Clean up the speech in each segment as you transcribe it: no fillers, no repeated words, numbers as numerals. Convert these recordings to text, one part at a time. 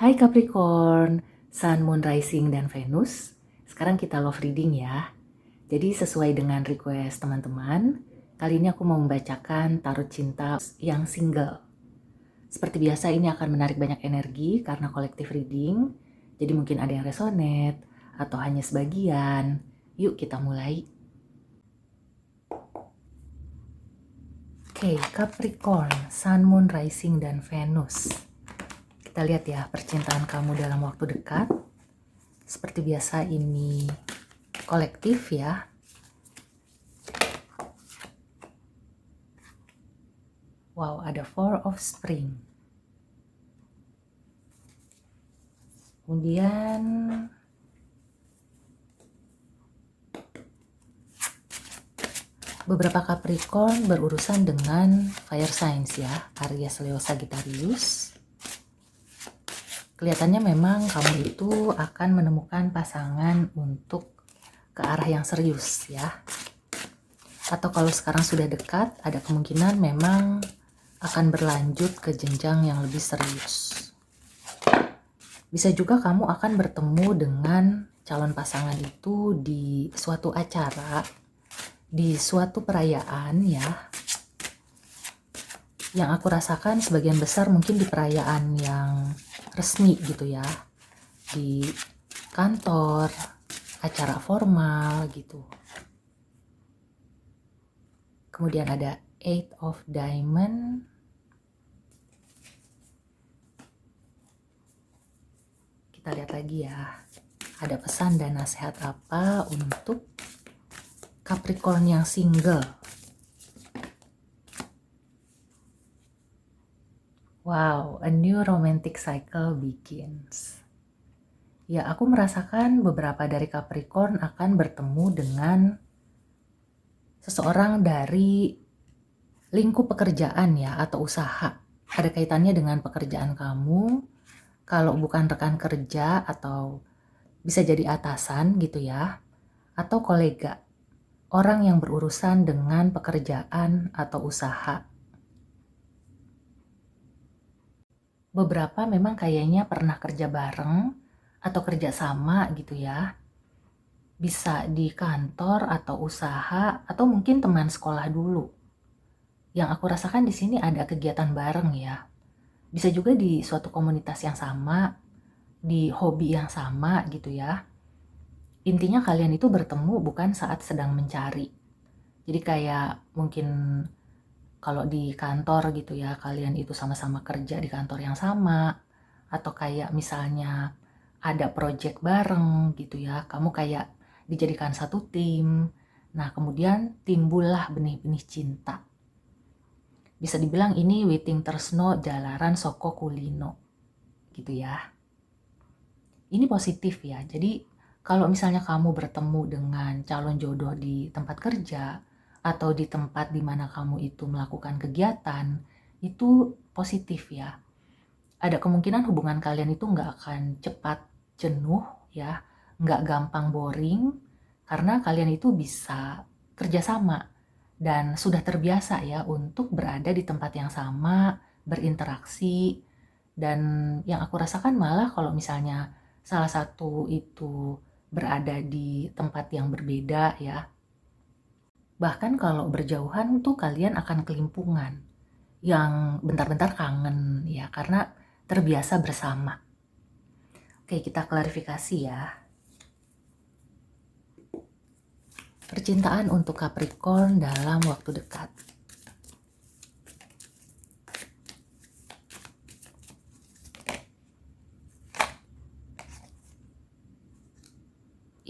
Hai Capricorn, Sun, Moon, Rising, dan Venus. Sekarang kita love reading ya. Jadi sesuai dengan request teman-teman, kali ini aku mau membacakan tarot cinta yang single. Seperti biasa ini akan menarik banyak energi karena kolektif reading. Jadi mungkin ada yang resonate atau hanya sebagian. Yuk kita mulai. Oke, Capricorn, Sun, Moon, Rising, dan Venus. Kita lihat ya percintaan kamu dalam waktu dekat. Seperti biasa ini kolektif ya. Wow, ada Four of Spring. Kemudian beberapa Capricorn berurusan dengan fire signs ya, Aries, Leo, Sagittarius. Kelihatannya memang kamu itu akan menemukan pasangan untuk ke arah yang serius ya. Atau kalau sekarang sudah dekat, ada kemungkinan memang akan berlanjut ke jenjang yang lebih serius. Bisa juga kamu akan bertemu dengan calon pasangan itu di suatu acara, di suatu perayaan ya. Yang aku rasakan sebagian besar mungkin di perayaan yang resmi gitu ya, di kantor, acara formal gitu. Kemudian ada Eight of Diamond. Kita lihat lagi ya, ada pesan dan nasihat apa untuk Capricorn yang single. Wow, a new romantic cycle begins. Ya, aku merasakan beberapa dari Capricorn akan bertemu dengan seseorang dari lingkup pekerjaan ya, atau usaha. Ada kaitannya dengan pekerjaan kamu. Kalau bukan rekan kerja atau bisa jadi atasan gitu ya, atau kolega. Orang yang berurusan dengan pekerjaan atau usaha. Beberapa memang kayaknya pernah kerja bareng atau kerja sama gitu ya. Bisa di kantor atau usaha atau mungkin teman sekolah dulu. Yang aku rasakan di sini ada kegiatan bareng ya. Bisa juga di suatu komunitas yang sama, di hobi yang sama gitu ya. Intinya kalian itu bertemu bukan saat sedang mencari. Jadi kayak mungkin kalau di kantor gitu ya, kalian itu sama-sama kerja di kantor yang sama, atau kayak misalnya ada project bareng gitu ya, kamu kayak dijadikan satu tim. Nah, kemudian timbullah benih-benih cinta. Bisa dibilang ini Witing Tersno Jalaran Soko Kulino gitu ya. Ini positif ya. Jadi kalau misalnya kamu bertemu dengan calon jodoh di tempat kerja atau di tempat di mana kamu itu melakukan kegiatan, itu positif ya. Ada kemungkinan hubungan kalian itu nggak akan cepat jenuh ya, nggak gampang boring, karena kalian itu bisa kerjasama dan sudah terbiasa ya untuk berada di tempat yang sama, berinteraksi. Dan yang aku rasakan malah kalau misalnya salah satu itu berada di tempat yang berbeda ya, bahkan kalau berjauhan tuh kalian akan kelimpungan, yang bentar-bentar kangen ya, karena terbiasa bersama. Oke, kita klarifikasi ya. Percintaan untuk Capricorn dalam waktu dekat.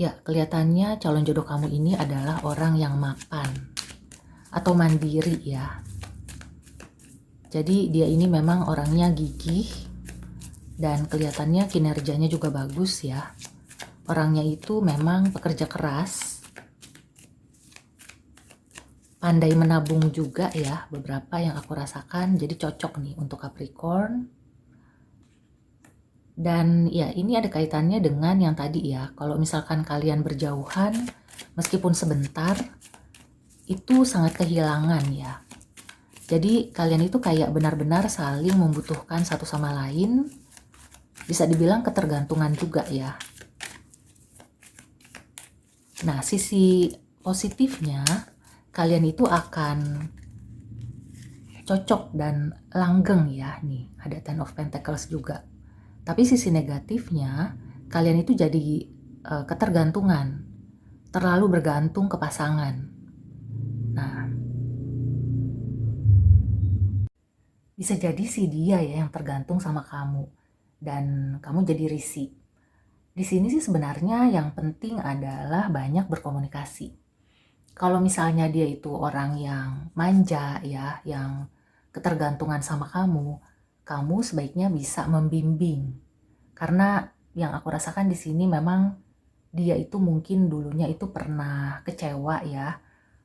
Ya, kelihatannya calon jodoh kamu ini adalah orang yang mapan atau mandiri ya. Jadi dia ini memang orangnya gigih dan kelihatannya kinerjanya juga bagus ya. Orangnya itu memang pekerja keras, pandai menabung juga ya, beberapa yang aku rasakan. Jadi cocok nih untuk Capricorn. Dan ya ini ada kaitannya dengan yang tadi ya, kalau misalkan kalian berjauhan meskipun sebentar itu sangat kehilangan ya. Jadi kalian itu kayak benar-benar saling membutuhkan satu sama lain Bisa dibilang ketergantungan juga ya. Nah, sisi positifnya kalian itu akan cocok dan langgeng ya. Nih, ada Ten of Pentacles juga. Tapi sisi negatifnya kalian itu jadi ketergantungan, terlalu bergantung ke pasangan. Nah, bisa jadi sih dia ya yang tergantung sama kamu dan kamu jadi risih. Di sini sih sebenarnya yang penting adalah banyak berkomunikasi. Kalau misalnya dia itu orang yang manja ya, yang ketergantungan sama kamu sebaiknya bisa membimbing. Karena yang aku rasakan di sini memang dia itu mungkin dulunya itu pernah kecewa ya,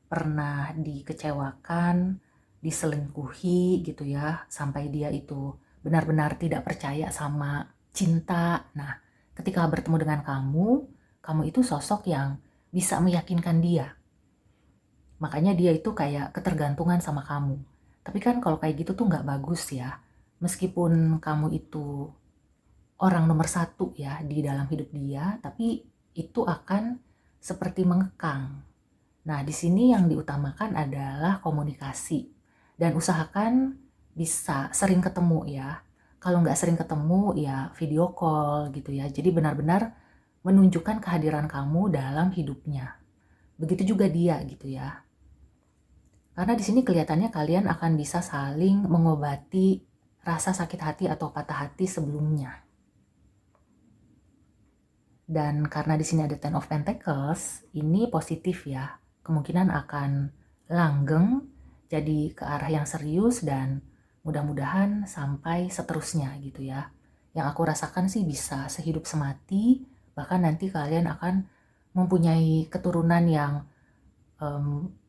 pernah dikecewakan, diselingkuhi gitu ya, sampai dia itu benar-benar tidak percaya sama cinta. Nah, ketika bertemu dengan kamu itu sosok yang bisa meyakinkan dia. Makanya dia itu kayak ketergantungan sama kamu. Tapi kan kalau kayak gitu tuh nggak bagus ya. Meskipun kamu itu orang nomor satu ya di dalam hidup dia, tapi itu akan seperti mengekang. Nah, di sini yang diutamakan adalah komunikasi dan usahakan bisa sering ketemu ya. Kalau nggak sering ketemu ya video call gitu ya. Jadi benar-benar menunjukkan kehadiran kamu dalam hidupnya. Begitu juga dia gitu ya. Karena di sini kelihatannya kalian akan bisa saling mengobati rasa sakit hati atau patah hati sebelumnya. Dan karena di sini ada Ten of Pentacles, ini positif ya. Kemungkinan akan langgeng, jadi ke arah yang serius dan mudah-mudahan sampai seterusnya gitu ya. Yang aku rasakan sih bisa sehidup semati, bahkan nanti kalian akan mempunyai keturunan yang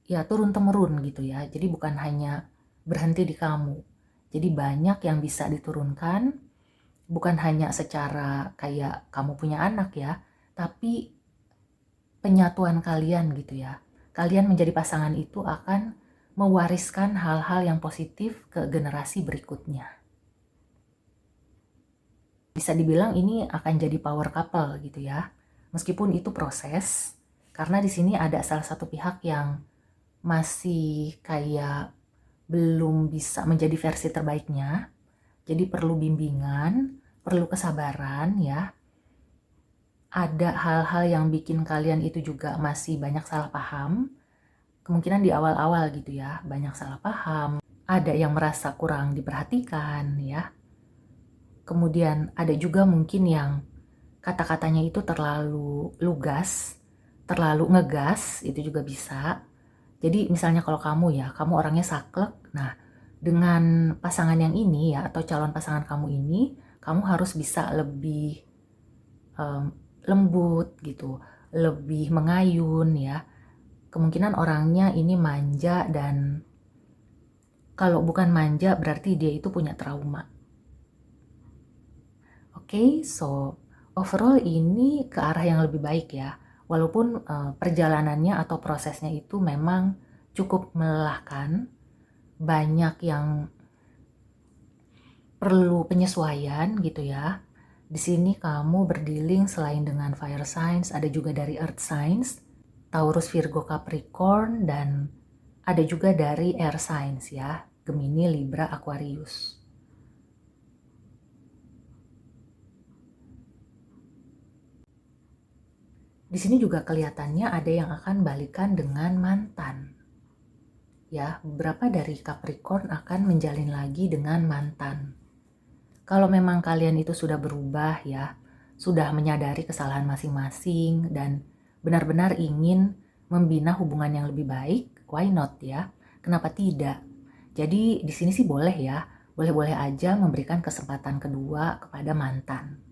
ya turun-temurun gitu ya. Jadi bukan hanya berhenti di kamu. Jadi banyak yang bisa diturunkan, bukan hanya secara kayak kamu punya anak ya, tapi penyatuan kalian gitu ya. Kalian menjadi pasangan itu akan mewariskan hal-hal yang positif ke generasi berikutnya. Bisa dibilang ini akan jadi power couple gitu ya. Meskipun itu proses, karena di sini ada salah satu pihak yang masih kayak belum bisa menjadi versi terbaiknya. Jadi perlu bimbingan, perlu kesabaran ya. Ada hal-hal yang bikin kalian itu juga masih banyak salah paham. Kemungkinan di awal-awal gitu ya, banyak salah paham. Ada yang merasa kurang diperhatikan ya. Kemudian ada juga mungkin yang kata-katanya itu terlalu lugas, terlalu ngegas, itu juga bisa. Jadi misalnya kalau kamu ya, kamu orangnya saklek, nah dengan pasangan yang ini ya, atau calon pasangan kamu ini, kamu harus bisa lebih lembut gitu, lebih mengayun ya. Kemungkinan orangnya ini manja dan kalau bukan manja berarti dia itu punya trauma. Oke, so overall ini ke arah yang lebih baik ya. Walaupun perjalanannya atau prosesnya itu memang cukup melelahkan, banyak yang perlu penyesuaian gitu ya. Di sini kamu berdealing selain dengan fire signs, ada juga dari earth signs, Taurus, Virgo, Capricorn, dan ada juga dari air signs ya, Gemini, Libra, Aquarius. Di sini juga kelihatannya ada yang akan balikan dengan mantan. Ya, beberapa dari Capricorn akan menjalin lagi dengan mantan. Kalau memang kalian itu sudah berubah ya, sudah menyadari kesalahan masing-masing dan benar-benar ingin membina hubungan yang lebih baik, why not ya? Kenapa tidak? Jadi di sini sih boleh ya, boleh-boleh aja memberikan kesempatan kedua kepada mantan.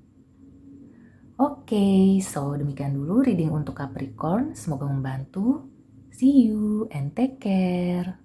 Oke, so demikian dulu reading untuk Capricorn. Semoga membantu. See you and take care.